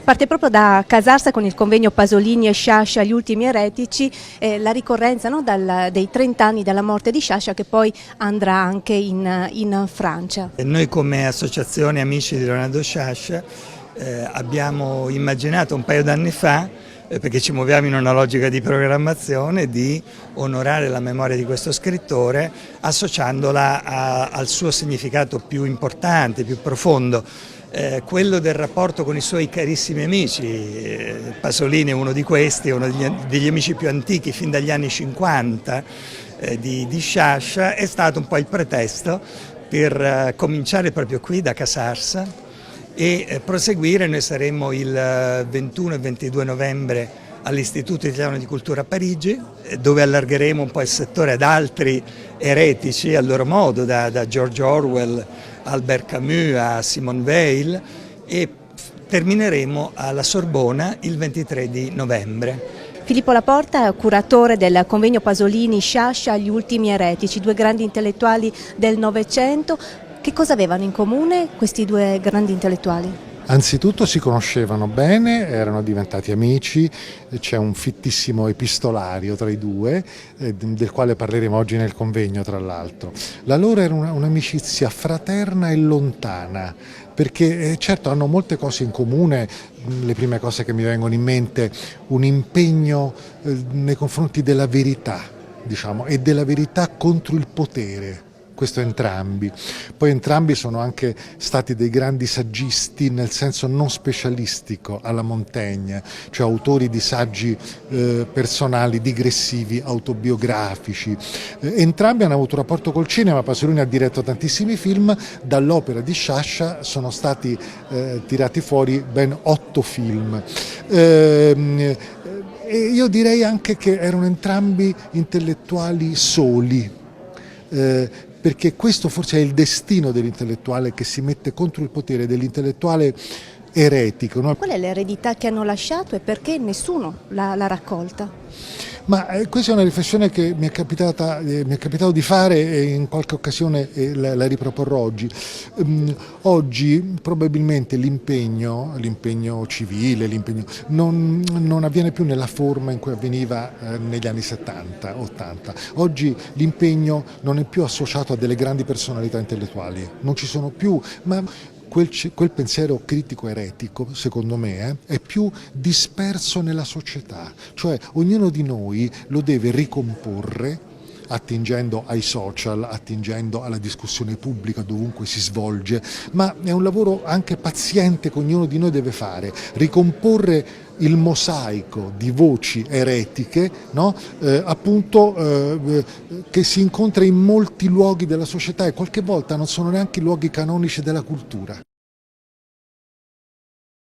Parte proprio da Casarsa con il convegno Pasolini e Sciascia, gli ultimi eretici, la ricorrenza, no, dei 30 anni dalla morte di Sciascia, che poi andrà anche in Francia. E noi come associazione Amici di Leonardo Sciascia abbiamo immaginato un paio d'anni fa, perché ci muoviamo in una logica di programmazione, di onorare la memoria di questo scrittore associandola al suo significato più importante, più profondo. Quello del rapporto con i suoi carissimi amici. Pasolini è uno di questi, è uno degli amici più antichi, fin dagli anni 50 di Sciascia. È stato un po' il pretesto per cominciare proprio qui da Casarsa e proseguire. Noi saremo il 21 e 22 novembre all'Istituto Italiano di Cultura a Parigi, dove allargheremo un po' il settore ad altri eretici a loro modo, da George Orwell, Albert Camus a Simone Weil, e termineremo alla Sorbona il 23 di novembre. Filippo Laporta, curatore del convegno Pasolini Sciascia, gli ultimi eretici, due grandi intellettuali del Novecento. Che cosa avevano in comune questi due grandi intellettuali? Anzitutto si conoscevano bene, erano diventati amici, c'è un fittissimo epistolario tra i due, del quale parleremo oggi nel convegno tra l'altro. La loro era un'amicizia fraterna e lontana, perché certo hanno molte cose in comune. Le prime cose che mi vengono in mente: un impegno nei confronti della verità, diciamo, e della verità contro il potere. Questo entrambi. Poi entrambi sono anche stati dei grandi saggisti nel senso non specialistico alla Montaigne, cioè autori di saggi personali, digressivi, autobiografici. Entrambi hanno avuto un rapporto col cinema. Pasolini ha diretto tantissimi film, dall'opera di Sciascia sono stati tirati fuori ben 8 film. E io direi anche che erano entrambi intellettuali soli. Perché questo forse è il destino dell'intellettuale che si mette contro il potere, dell'intellettuale eretico, no? Qual è l'eredità che hanno lasciato e perché nessuno l'ha raccolta? Ma questa è una riflessione che mi è capitato di fare e in qualche occasione la riproporrò oggi. Oggi probabilmente l'impegno civile, non avviene più nella forma in cui avveniva negli anni 70-80. Oggi l'impegno non è più associato a delle grandi personalità intellettuali, non ci sono più, ma quel pensiero critico eretico, secondo me, è più disperso nella società, cioè ognuno di noi lo deve ricomporre attingendo ai social, attingendo alla discussione pubblica dovunque si svolge, ma è un lavoro anche paziente che ognuno di noi deve fare, ricomporre il mosaico di voci eretiche, no? Che si incontra in molti luoghi della società e qualche volta non sono neanche i luoghi canonici della cultura.